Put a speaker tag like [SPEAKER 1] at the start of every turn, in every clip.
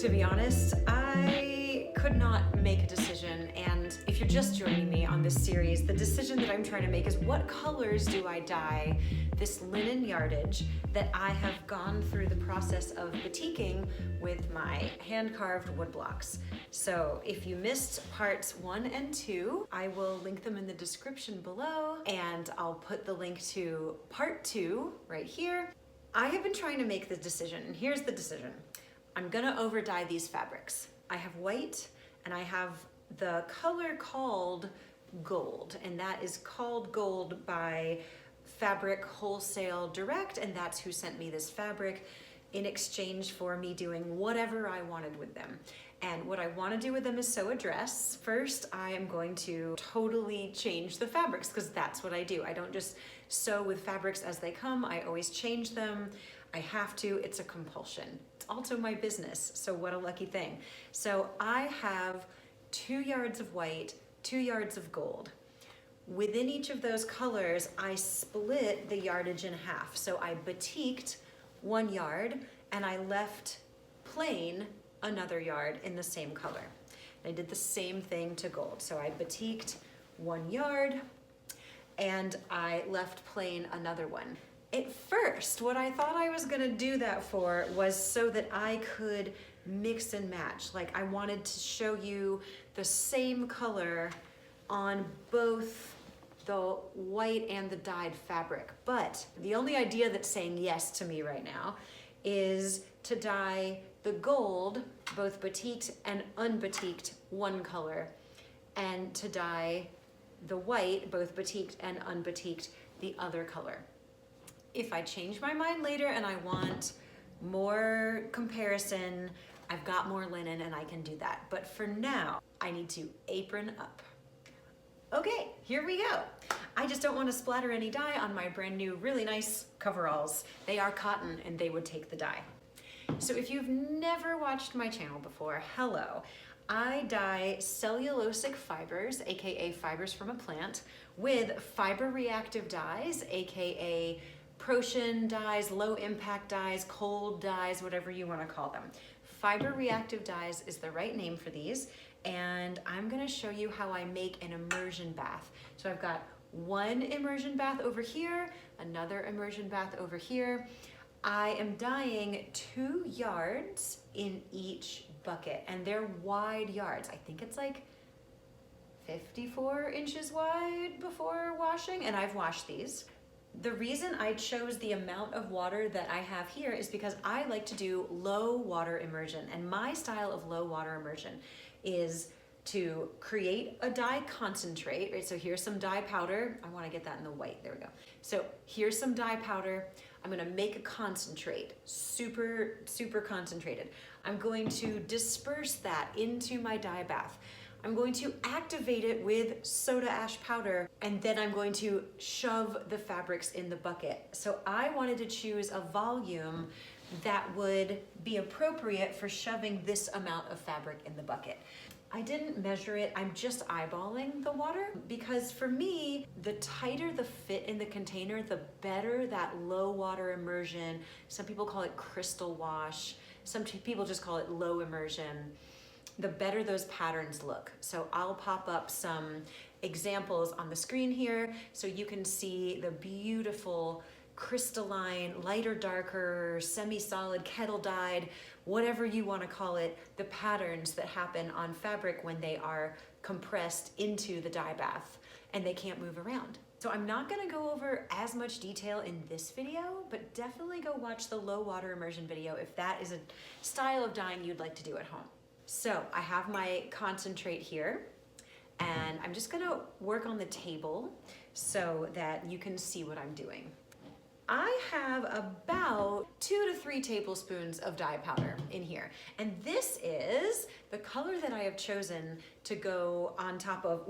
[SPEAKER 1] To be honest, I could not make a decision, and if you're just joining me on this series, the decision that I'm trying to make is what colors do I dye this linen yardage that I have gone through the process of batiking with my hand-carved wood blocks. So if you missed parts 1 and 2, I will link them in the description below, and I'll put the link to part 2 right here. I have been trying to make the decision, and here's the decision. I'm gonna over dye these fabrics. I have white and I have the color called gold, and that is called gold by Fabric Wholesale Direct, and that's who sent me this fabric in exchange for me doing whatever I wanted with them. And what I want to do with them is sew a dress. First, I am going to totally change the fabrics because that's what I do. I don't just sew with fabrics as they come. I always change them. I have to, it's a compulsion. It's also my business, so what a lucky thing. So I have 2 yards of white, 2 yards of gold. Within each of those colors, I split the yardage in half. So I batiked 1 yard and I left plain another yard in the same color. I did the same thing to gold. So I batiked 1 yard and I left plain another one. At first, what I thought I was gonna do that for was so that I could mix and match. Like I wanted to show you the same color on both the white and the dyed fabric. But the only idea that's saying yes to me right now is to dye the gold, both batiked and unbatiked, 1 color, and to dye the white, both batiked and unbatiked, the other color. If I change my mind later and I want more comparison, I've got more linen and I can do that. But for now, I need to apron up. Okay, here we go. I just don't want to splatter any dye on my brand new, really nice coveralls. They are cotton and they would take the dye. So if you've never watched my channel before, hello. I dye cellulosic fibers, AKA fibers from a plant, with fiber reactive dyes, AKA Protion dyes, low impact dyes, cold dyes, whatever you want to call them. Fiber reactive dyes is the right name for these, and I'm going to show you how I make an immersion bath. So I've got 1 immersion bath over here, another immersion bath over here. I am dyeing 2 yards in each bucket, and they're wide yards. I think it's like 54 inches wide before washing, and I've washed these. The reason I chose the amount of water that I have here is because I like to do low water immersion, and my style of low water immersion is to create a dye concentrate, right? So here's some dye powder. I want to get that in the white, there we go. So here's some dye powder. I'm gonna make a concentrate, super, super concentrated. I'm going to disperse that into my dye bath. I'm going to activate it with soda ash powder, and then I'm going to shove the fabrics in the bucket. So I wanted to choose a volume that would be appropriate for shoving this amount of fabric in the bucket. I didn't measure it, I'm just eyeballing the water, because for me, the tighter the fit in the container, the better that low water immersion, some people call it crystal wash, some people just call it low immersion, the better those patterns look. So I'll pop up some examples on the screen here so you can see the beautiful crystalline, lighter, darker, semi-solid, kettle dyed, whatever you want to call it, the patterns that happen on fabric when they are compressed into the dye bath and they can't move around. So I'm not going to go over as much detail in this video, but definitely go watch the low water immersion video if that is a style of dyeing you'd like to do at home. So I have my concentrate here, and I'm just gonna work on the table so that you can see what I'm doing. I have about 2 to 3 tablespoons of dye powder in here. And this is the color that I have chosen to go on top of,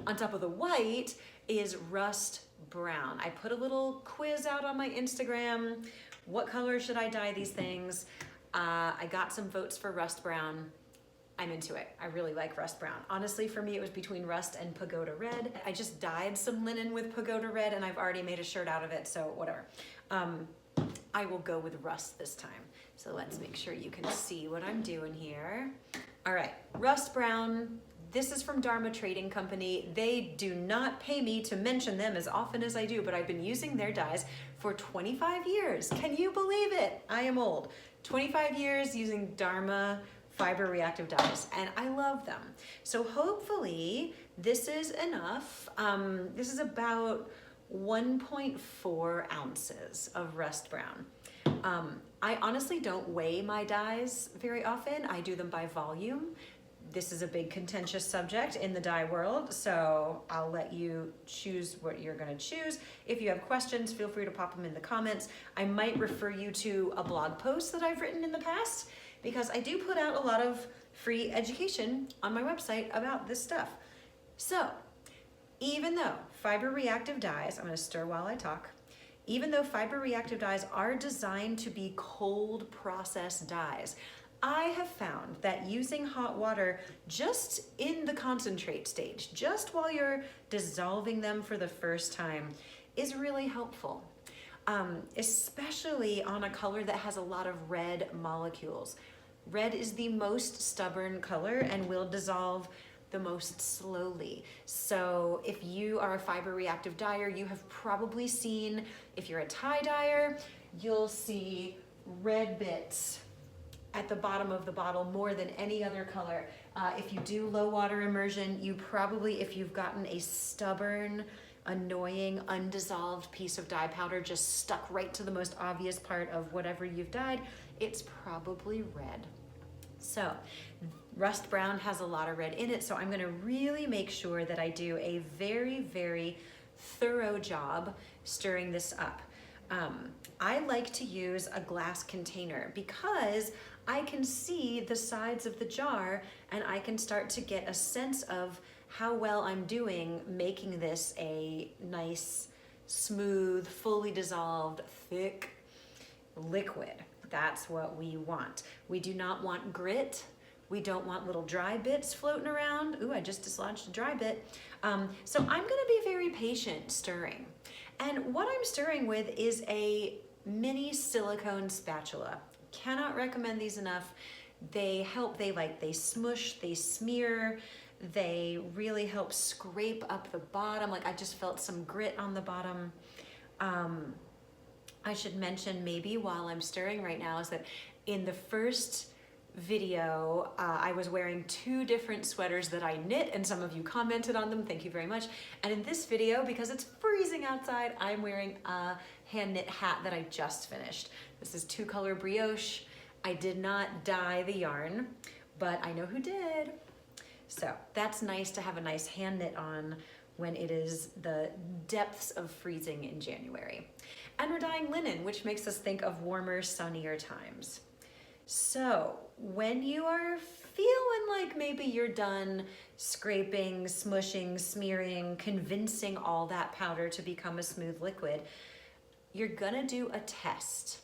[SPEAKER 1] on top of the white is rust brown. I put a little quiz out on my Instagram. What color should I dye these things? I got some votes for rust brown. I'm into it. I really like rust brown. Honestly, for me, it was between rust and pagoda red. I just dyed some linen with pagoda red and I've already made a shirt out of it, so whatever. I will go with rust this time. So let's make sure you can see what I'm doing here. All right, rust brown. This is from Dharma Trading Company. They do not pay me to mention them as often as I do, but I've been using their dyes for 25 years. Can you believe it? I am old. 25 years using Dharma Fiber Reactive Dyes, and I love them. So hopefully this is enough. This is about 1.4 ounces of rust brown. I honestly don't weigh my dyes very often. I do them by volume. This is a big contentious subject in the dye world, so I'll let you choose what you're gonna choose. If you have questions, feel free to pop them in the comments. I might refer you to a blog post that I've written in the past, because I do put out a lot of free education on my website about this stuff. So, even though fiber reactive dyes, I'm gonna stir while I talk, even though fiber reactive dyes are designed to be cold process dyes, I have found that using hot water just in the concentrate stage, just while you're dissolving them for the first time, is really helpful. Especially on a color that has a lot of red molecules. Red is the most stubborn color and will dissolve the most slowly. So if you are a fiber reactive dyer, you have probably seen, if you're a tie dyer, you'll see red bits at the bottom of the bottle more than any other color. If you do low water immersion, you probably, if you've gotten a stubborn, annoying, undissolved piece of dye powder just stuck right to the most obvious part of whatever you've dyed, it's probably red. So rust brown has a lot of red in it, so I'm gonna really make sure that I do a very, very thorough job stirring this up. I like to use a glass container because I can see the sides of the jar and I can start to get a sense of how well I'm doing making this a nice, smooth, fully dissolved, thick liquid. That's what we want. We do not want grit. We don't want little dry bits floating around. Ooh, I just dislodged a dry bit. So I'm gonna be very patient stirring. And what I'm stirring with is a mini silicone spatula. Cannot recommend these enough. They help, they smush, they smear, they really help scrape up the bottom. Like I just felt some grit on the bottom. I should mention maybe while I'm stirring right now is that in the first video, I was wearing 2 different sweaters that I knit, and some of you commented on them, thank you very much. And in this video, because it's freezing outside, I'm wearing a hand knit hat that I just finished. This is 2-color brioche. I did not dye the yarn, but I know who did. So that's nice to have a nice hand knit on when it is the depths of freezing in January. And we're dyeing linen, which makes us think of warmer, sunnier times. So when you are feeling like maybe you're done scraping, smushing, smearing, convincing all that powder to become a smooth liquid, you're gonna do a test.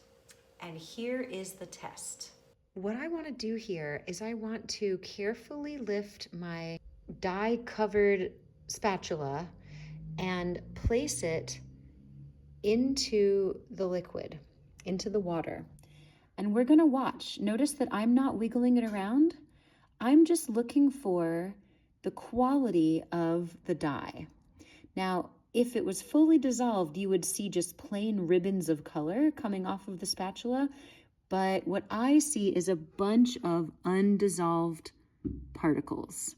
[SPEAKER 1] And here is the test. What I want to do here is I want to carefully lift my dye-covered spatula and place it into the liquid, into the water. And we're gonna watch. Notice that I'm not wiggling it around. I'm just looking for the quality of the dye. Now, if it was fully dissolved, you would see just plain ribbons of color coming off of the spatula. But what I see is a bunch of undissolved particles.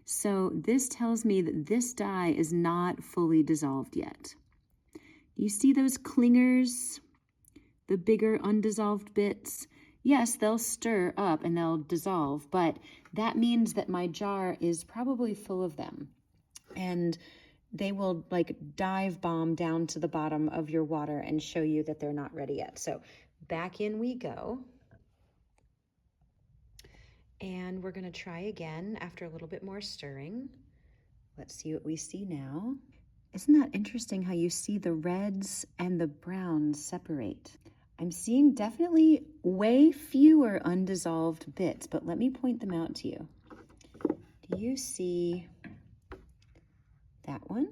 [SPEAKER 1] So this tells me that this dye is not fully dissolved yet. You see those clingers, the bigger undissolved bits? Yes, they'll stir up and they'll dissolve, but that means that my jar is probably full of them. And they will like dive bomb down to the bottom of your water and show you that they're not ready yet. So back in we go. And we're gonna try again after a little bit more stirring. Let's see what we see now. Isn't that interesting how you see the reds and the browns separate? I'm seeing definitely way fewer undissolved bits, but let me point them out to you. Do you see that one?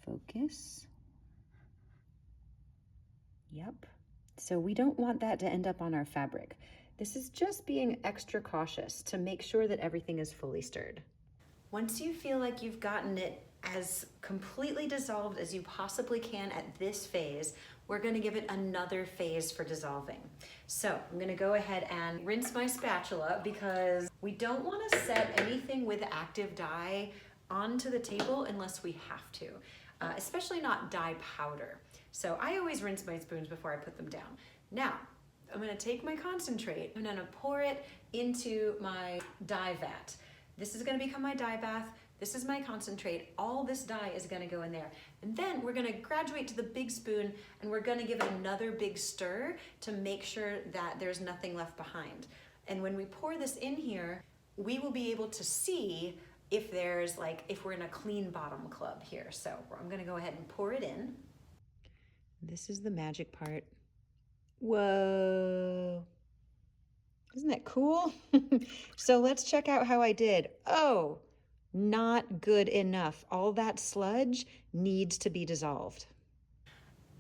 [SPEAKER 1] Focus. Yep. So we don't want that to end up on our fabric. This is just being extra cautious to make sure that everything is fully stirred. Once you feel like you've gotten it as completely dissolved as you possibly can at this phase, we're going to give it another phase for dissolving. So I'm going to go ahead and rinse my spatula because we don't want to set anything with active dye onto the table unless we have to, especially not dye powder. So I always rinse my spoons before I put them down. Now, I'm going to take my concentrate, I'm going to pour it into my dye vat. This is going to become my dye bath. This is my concentrate. All this dye is going to go in there. And then we're going to graduate to the big spoon and we're going to give it another big stir to make sure that there's nothing left behind. And when we pour this in here, we will be able to see if there's if we're in a clean bottom club here. So I'm going to go ahead and pour it in. This is the magic part. Whoa. Isn't that cool? So let's check out how I did. Oh, not good enough. All that sludge needs to be dissolved.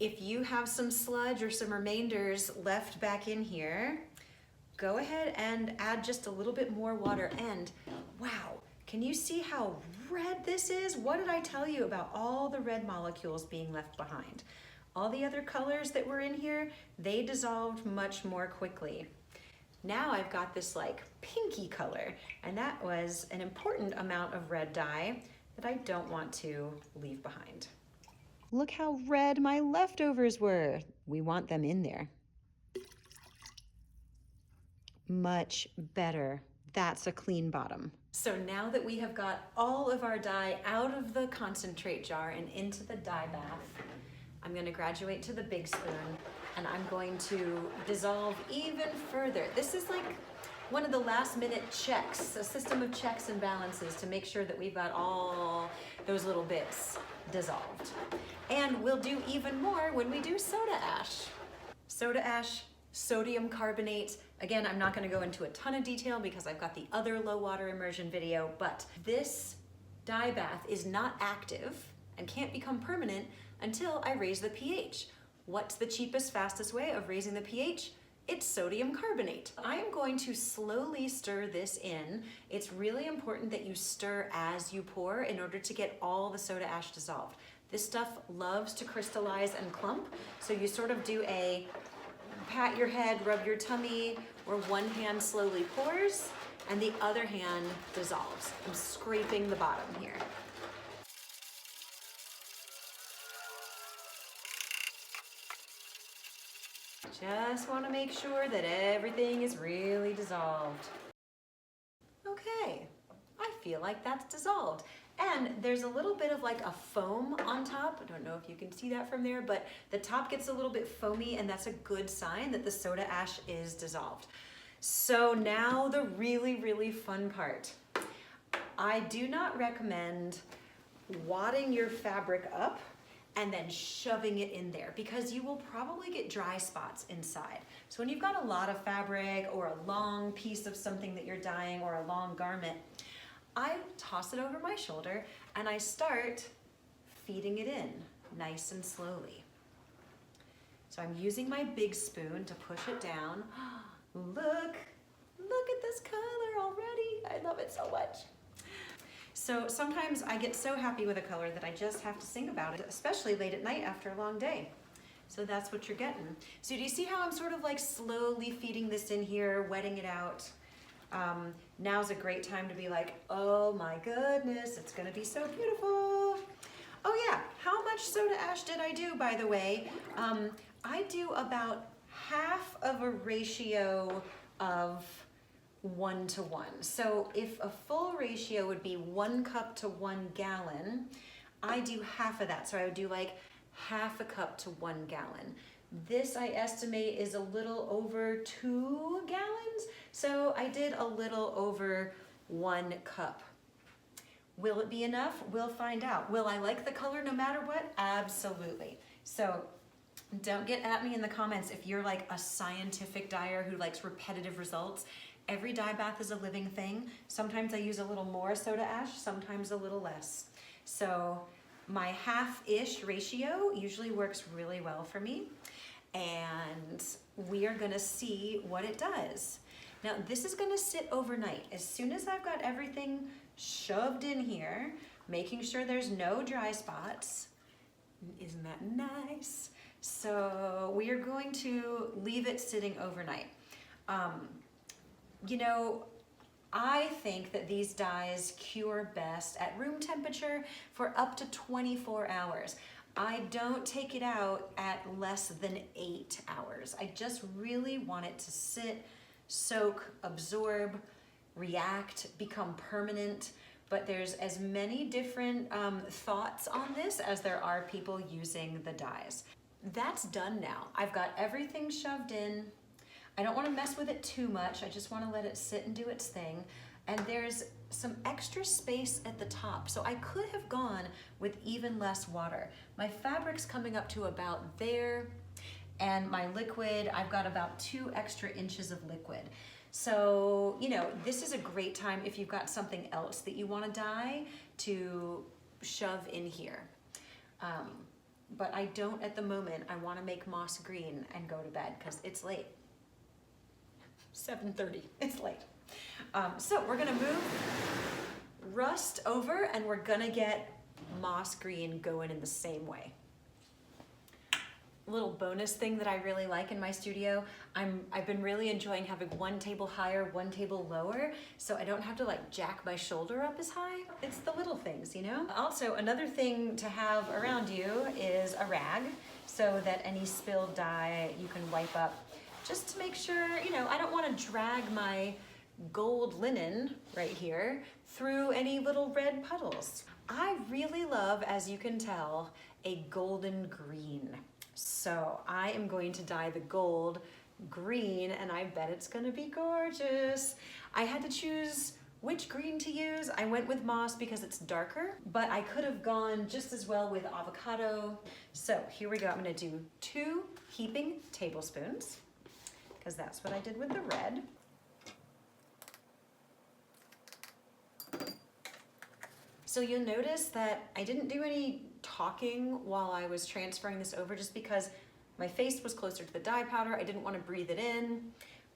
[SPEAKER 1] If you have some sludge or some remainders left back in here, go ahead and add just a little bit more water. And wow, can you see how red this is? What did I tell you about all the red molecules being left behind? All the other colors that were in here, they dissolved much more quickly. Now I've got this pinky color, and that was an important amount of red dye that I don't want to leave behind. Look how red my leftovers were. We want them in there. Much better. That's a clean bottom. So now that we have got all of our dye out of the concentrate jar and into the dye bath, I'm going to graduate to the big spoon and I'm going to dissolve even further. This is one of the last minute checks, a system of checks and balances to make sure that we've got all those little bits dissolved. And we'll do even more when we do soda ash. Soda ash, sodium carbonate. Again, I'm not going to go into a ton of detail because I've got the other low water immersion video, but this dye bath is not active and can't become permanent until I raise the pH. What's the cheapest, fastest way of raising the pH? It's sodium carbonate. I am going to slowly stir this in. It's really important that you stir as you pour in order to get all the soda ash dissolved. This stuff loves to crystallize and clump, so you sort of do a pat your head, rub your tummy, where one hand slowly pours and the other hand dissolves. I'm scraping the bottom here. Just want to make sure that everything is really dissolved. Okay, I feel like that's dissolved. And there's a little bit of a foam on top. I don't know if you can see that from there, but the top gets a little bit foamy and that's a good sign that the soda ash is dissolved. So now the really, really fun part. I do not recommend wadding your fabric up and then shoving it in there because you will probably get dry spots inside. So when you've got a lot of fabric or a long piece of something that you're dyeing or a long garment, I toss it over my shoulder and I start feeding it in nice and slowly. So I'm using my big spoon to push it down. Look at this color already. I love it so much. So sometimes I get so happy with a color that I just have to sing about it, especially late at night after a long day. So that's what you're getting. So do you see how I'm sort of slowly feeding this in here, wetting it out? Now's a great time to be oh my goodness, it's gonna be so beautiful. Oh yeah, how much soda ash did I do, by the way? I do about half of a ratio of 1 to 1. So if a full ratio would be 1 cup to 1 gallon, I do half of that. So I would do half a cup to 1 gallon. This I estimate is a little over 2 gallons. So I did a little over 1 cup. Will it be enough? We'll find out. Will I like the color no matter what? Absolutely. So don't get at me in the comments if you're a scientific dyer who likes repetitive results. Every dye bath is a living thing. Sometimes I use a little more soda ash, sometimes a little less. So my half-ish ratio usually works really well for me. and we are gonna see what it does. Now this is gonna sit overnight. As soon as I've got everything shoved in here, making sure there's no dry spots. Isn't that nice? So we are going to leave it sitting overnight. You know, I think that these dyes cure best at room temperature for up to 24 hours. I don't take it out at less than 8 hours. I just really want it to sit, soak, absorb, react, become permanent. But there's as many different thoughts on this as there are people using the dyes. That's done now. I've got everything shoved in. I don't want to mess with it too much. I just want to let it sit and do its thing. And there's some extra space at the top. So I could have gone with even less water. My fabric's coming up to about there, and my liquid, I've got about 2 extra inches of liquid. So, you know, this is a great time if you've got something else that you want to dye to shove in here. But I don't at the moment. I want to make moss green and go to bed because it's late. 7:30, it's late. So we're gonna move rust over and we're gonna get moss green going in the same way. Little bonus thing that I really like in my studio, I've been really enjoying having one table higher, one table lower, so I don't have to like jack my shoulder up as high. It's the little things, you know? Also, another thing to have around you is a rag so that any spilled dye you can wipe up, just to make sure, you know, I don't want to drag my gold linen right here through any little red puddles. I really love, as you can tell, a golden green. So I am going to dye the gold green, and I bet it's gonna be gorgeous. I had to choose which green to use. I went with moss because it's darker, but I could have gone just as well with avocado. So here we go. I'm gonna do 2 heaping tablespoons, because that's what I did with the red. So you'll notice that I didn't do any talking while I was transferring this over, just because my face was closer to the dye powder. I didn't want to breathe it in.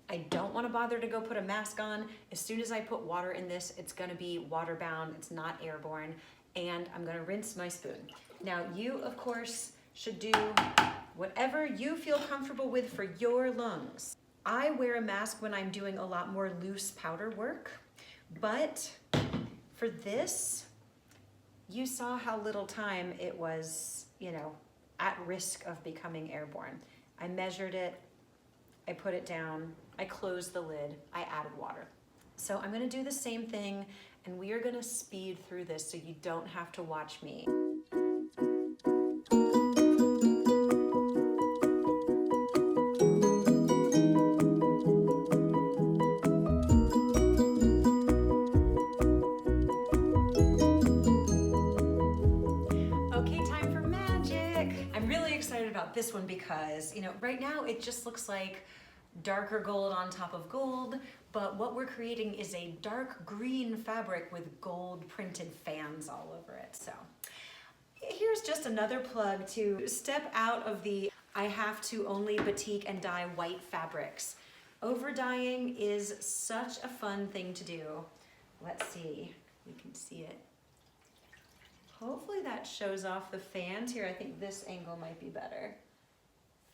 [SPEAKER 1] I don't want to bother to go put a mask on. As soon as I put water in this, it's going to be water bound. It's not airborne. And I'm going to rinse my spoon. Now you, of course, should do whatever you feel comfortable with for your lungs. I wear a mask when I'm doing a lot more loose powder work, but for this, you saw how little time it was, you know, at risk of becoming airborne. I measured it, I put it down, I closed the lid, I added water. So I'm gonna do the same thing, and we are gonna speed through this so you don't have to watch me. This one because, you know, right now it just looks like darker gold on top of gold, but what we're creating is a dark green fabric with gold printed fans all over it. So here's just another plug to step out of the I have to only batik and dye white fabrics. Over dyeing is such a fun thing to do. Let's see, we can see it. Hopefully that shows off the fans here. I think this angle might be better.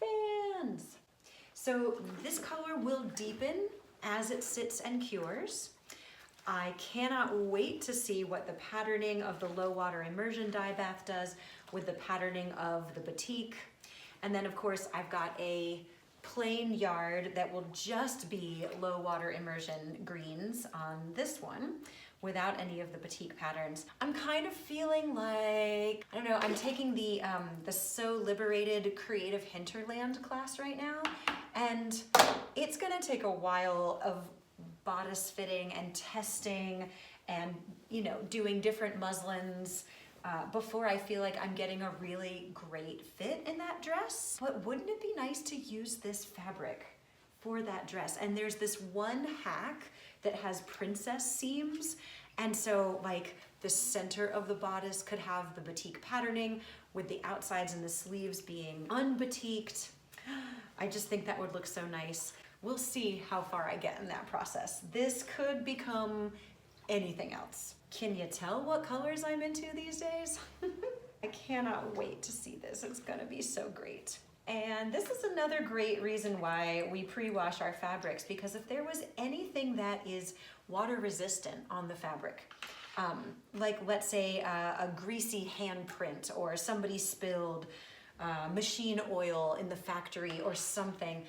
[SPEAKER 1] Fans! So this color will deepen as it sits and cures. I cannot wait to see what the patterning of the Low Water Immersion dye bath does with the patterning of the batik. And then of course I've got a plain yard that will just be Low Water Immersion greens on this one, without any of the batik patterns. I'm kind of feeling like, I don't know, I'm taking the So Liberated Creative Hinterland class right now, and it's gonna take a while of bodice fitting and testing and, you know, doing different muslins before I feel like I'm getting a really great fit in that dress. But wouldn't it be nice to use this fabric for that dress? And there's this one hack that has princess seams, and so like the center of the bodice could have the batik patterning with the outsides and the sleeves being unbatiked. I just think that would look so nice. We'll see how far I get in that process. This could become anything else. Can you tell what colors I'm into these days? I cannot wait to see this. It's gonna be so great. And this is another great reason why we pre-wash our fabrics, because if there was anything that is water resistant on the fabric, like let's say a greasy handprint, or somebody spilled machine oil in the factory or something,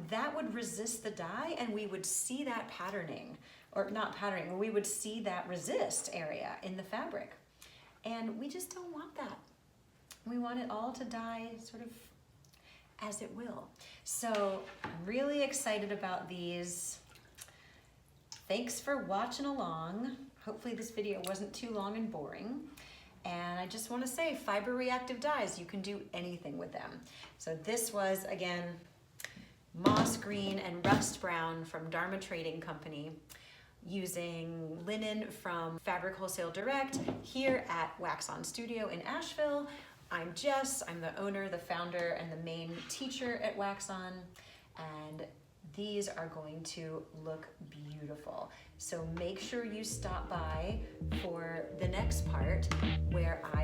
[SPEAKER 1] that would resist the dye, and we would see that patterning, or not patterning, we would see that resist area in the fabric. And we just don't want that. We want it all to dye sort of as it will. So I'm really excited about these. Thanks for watching along. Hopefully this video wasn't too long and boring. And I just want to say, Fiber Reactive Dyes, you can do anything with them. So this was, again, moss green and rust brown from Dharma Trading Company, using linen from Fabric Wholesale Direct here at WAXON Studio in Asheville. I'm Jess, I'm the owner, the founder, and the main teacher at WAXON, and these are going to look beautiful. So make sure you stop by for the next part where I